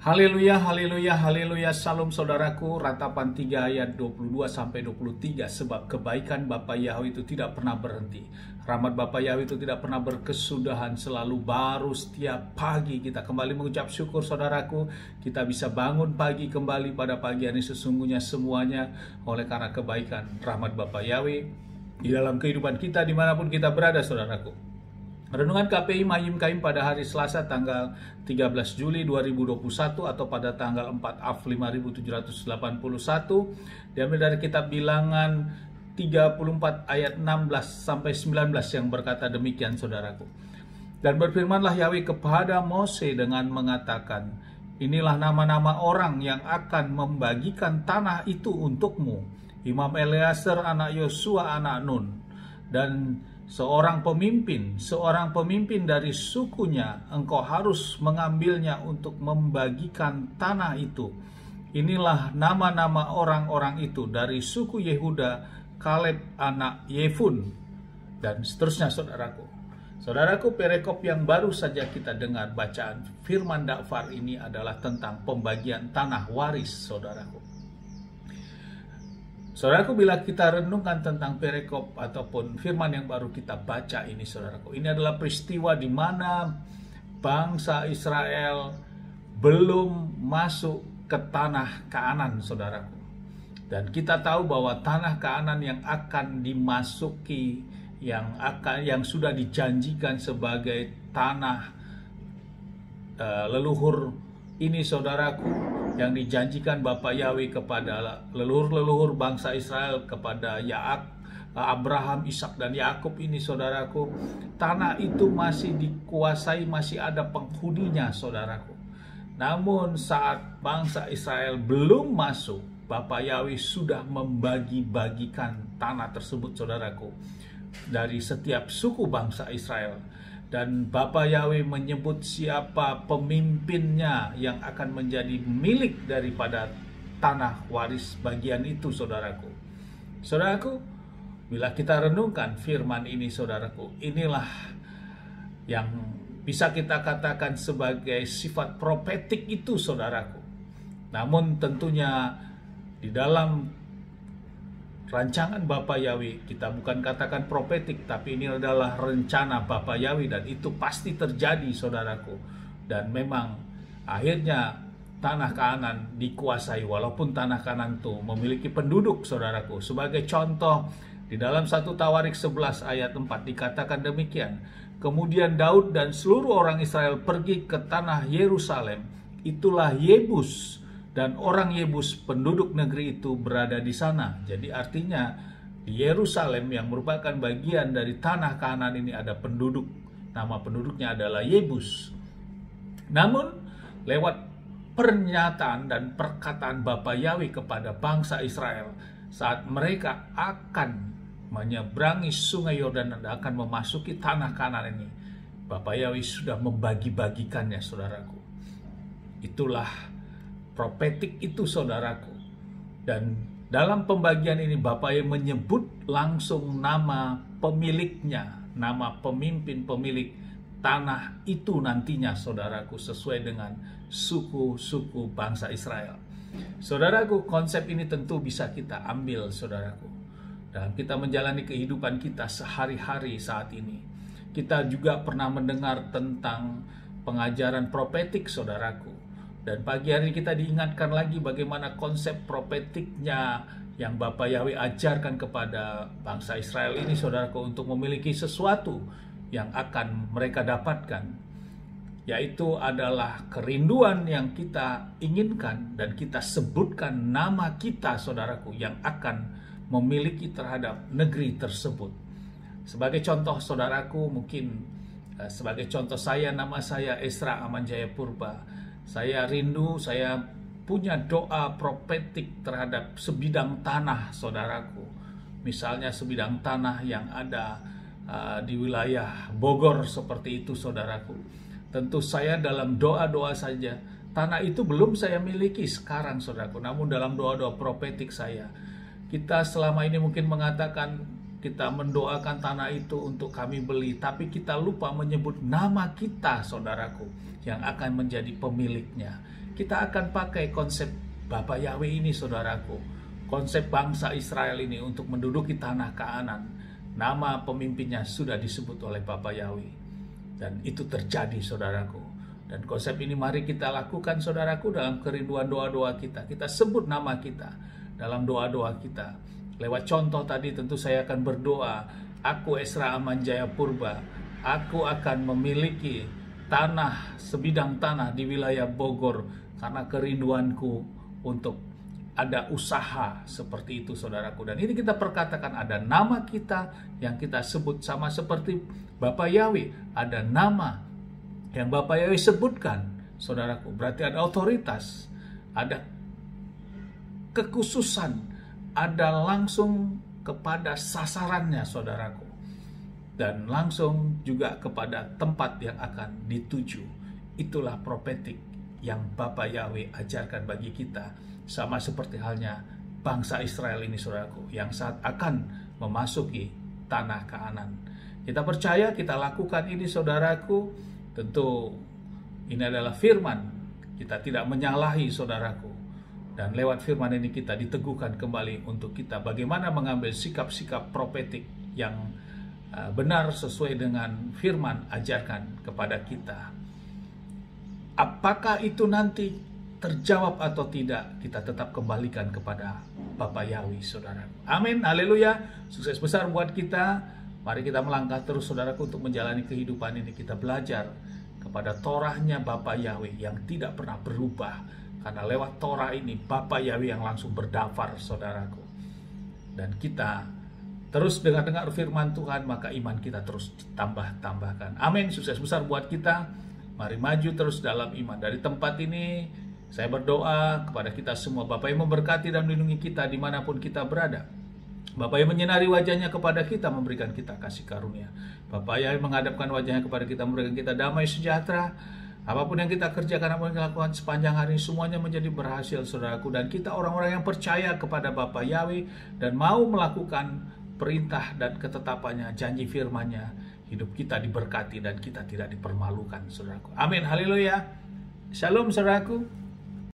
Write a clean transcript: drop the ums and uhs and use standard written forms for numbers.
Haleluya, haleluya, haleluya. Salam saudaraku, ratapan 3 ayat 22 sampai 23. Sebab kebaikan Bapa Yahweh itu tidak pernah berhenti. Rahmat Bapa Yahweh itu tidak pernah berkesudahan, selalu baru setiap pagi. Kita kembali mengucap syukur saudaraku, kita bisa bangun pagi kembali pada pagi hari sesungguhnya semuanya oleh karena kebaikan rahmat Bapa Yahweh di dalam kehidupan kita dimanapun kita berada saudaraku. Renungan KPI Mahim Kaim pada hari Selasa tanggal 13 Juli 2021 atau pada tanggal 4 Av 5781 diambil dari kitab Bilangan 34 ayat 16 sampai 19 yang berkata demikian saudaraku. Dan berfirmanlah Yahweh kepada Mose dengan mengatakan, inilah nama-nama orang yang akan membagikan tanah itu untukmu. Imam Eleazar anak Yosua anak Nun, dan seorang pemimpin dari sukunya, engkau harus mengambilnya untuk membagikan tanah itu. Inilah nama-nama orang-orang itu dari suku Yehuda, Kaleb anak Yefun, dan seterusnya saudaraku. Saudaraku, perikop yang baru saja kita dengar bacaan firman Da'far ini adalah tentang pembagian tanah waris saudaraku. Saudaraku, bila kita renungkan tentang perikop ataupun firman yang baru kita baca ini saudaraku, ini adalah peristiwa di mana bangsa Israel belum masuk ke tanah Kanaan saudaraku. Dan kita tahu bahwa tanah Kanaan yang akan dimasuki, yang sudah dijanjikan sebagai tanah leluhur ini saudaraku, yang dijanjikan Bapa Yahweh kepada leluhur-leluhur bangsa Israel, kepada Abraham, Ishak dan Yakub ini saudaraku, tanah itu masih dikuasai, masih ada penghuninya saudaraku. Namun saat bangsa Israel belum masuk, Bapa Yahweh sudah membagi-bagikan tanah tersebut saudaraku dari setiap suku bangsa Israel. Dan Bapa Yahweh menyebut siapa pemimpinnya yang akan menjadi milik daripada tanah waris bagian itu saudaraku. Saudaraku, bila kita renungkan firman ini saudaraku, inilah yang bisa kita katakan sebagai sifat profetik itu saudaraku. Namun tentunya di dalam rancangan Bapa Yahweh, kita bukan katakan profetik, tapi ini adalah rencana Bapa Yahweh dan itu pasti terjadi saudaraku. Dan memang akhirnya tanah Kanaan dikuasai, walaupun tanah Kanaan itu memiliki penduduk saudaraku. Sebagai contoh, di dalam 1 Tawarik 11 ayat 4 dikatakan demikian, kemudian Daud dan seluruh orang Israel pergi ke tanah Yerusalem, itulah Yebus, dan orang Yebus penduduk negeri itu berada di sana. Jadi artinya di Yerusalem yang merupakan bagian dari tanah Kanaan ini ada penduduk, nama penduduknya adalah Yebus. Namun lewat pernyataan dan perkataan Bapa Yahweh kepada bangsa Israel saat mereka akan menyeberangi sungai Yordan dan akan memasuki tanah Kanaan ini, Bapa Yahweh sudah membagi-bagikannya saudaraku. Itulah profetik itu saudaraku. Dan dalam pembagian ini Bapa Yahweh menyebut langsung nama pemiliknya, nama pemimpin pemilik tanah itu nantinya saudaraku, sesuai dengan suku-suku bangsa Israel. Saudaraku, konsep ini tentu bisa kita ambil saudaraku dalam kita menjalani kehidupan kita sehari-hari saat ini. Kita juga pernah mendengar tentang pengajaran profetik saudaraku. Dan pagi hari kita diingatkan lagi bagaimana konsep profetiknya yang Bapa Yahweh ajarkan kepada bangsa Israel ini saudaraku, untuk memiliki sesuatu yang akan mereka dapatkan, yaitu adalah kerinduan yang kita inginkan dan kita sebutkan nama kita saudaraku yang akan memiliki terhadap negeri tersebut. Sebagai contoh saudaraku, mungkin sebagai contoh saya, nama saya Esra Amanjaya Purba. Saya rindu, saya punya doa profetik terhadap sebidang tanah saudaraku. Misalnya sebidang tanah yang ada di wilayah Bogor seperti itu saudaraku. Tentu saya dalam doa-doa saja, tanah itu belum saya miliki sekarang saudaraku. Namun dalam doa-doa profetik saya, kita selama ini mungkin mengatakan kita mendoakan tanah itu untuk kami beli, tapi kita lupa menyebut nama kita saudaraku yang akan menjadi pemiliknya. kita akan pakai konsep Bapa Yahweh ini, saudaraku. Konsep bangsa Israel ini untuk menduduki tanah Kanaan. Nama pemimpinnya sudah disebut oleh Bapa Yahweh. Dan itu terjadi, saudaraku. Dan konsep ini mari kita lakukan, saudaraku, dalam kerinduan doa-doa kita. Kita sebut nama kita dalam doa-doa kita. Lewat contoh tadi tentu saya akan berdoa, aku Esra Amanjaya Purba, aku akan memiliki tanah, sebidang tanah di wilayah Bogor, karena kerinduanku untuk ada usaha seperti itu, saudaraku. Dan ini kita perkatakan ada nama kita yang kita sebut sama seperti Bapa Yahweh. Ada nama yang Bapa Yahweh sebutkan, saudaraku. Berarti ada otoritas, ada kekhususan, ada langsung kepada sasarannya, saudaraku. Dan langsung juga kepada tempat yang akan dituju. Itulah profetik yang Bapa Yahweh ajarkan bagi kita, sama seperti halnya bangsa Israel ini, saudaraku, yang saat akan memasuki tanah Kanaan. Kita percaya, kita lakukan ini, saudaraku. Tentu ini adalah firman, kita tidak menyalahi, saudaraku. Dan lewat firman ini kita diteguhkan kembali untuk kita bagaimana mengambil sikap-sikap profetik yang benar sesuai dengan firman ajarkan kepada kita. Apakah itu nanti terjawab atau tidak, kita tetap kembalikan kepada Bapa Yahweh, saudara. Amin, haleluya. Sukses besar buat kita. Mari kita melangkah terus, saudaraku, untuk menjalani kehidupan ini. Kita belajar kepada Torahnya Bapa Yahweh yang tidak pernah berubah. Karena lewat Torah ini Bapa Yahweh yang langsung berdaftar, saudaraku. Dan kita terus dengar firman Tuhan, maka iman kita terus ditambah-tambahkan. Amin, sukses besar buat kita. Mari maju terus dalam iman. Dari tempat ini saya berdoa kepada kita semua. Bapa yang memberkati dan melindungi kita dimanapun kita berada. Bapa yang menyinari wajahnya kepada kita, memberikan kita kasih karunia. Bapa yang menghadapkan wajahnya kepada kita, memberikan kita damai sejahtera. Apapun yang kita kerjakan, apapun yang kita lakukan sepanjang hari ini, semuanya menjadi berhasil, saudaraku. Dan kita orang-orang yang percaya kepada Bapa Yahweh dan mau melakukan perintah dan ketetapannya, janji firman-Nya, hidup kita diberkati dan kita tidak dipermalukan, saudaraku. Amin, haleluya. Shalom, saudaraku.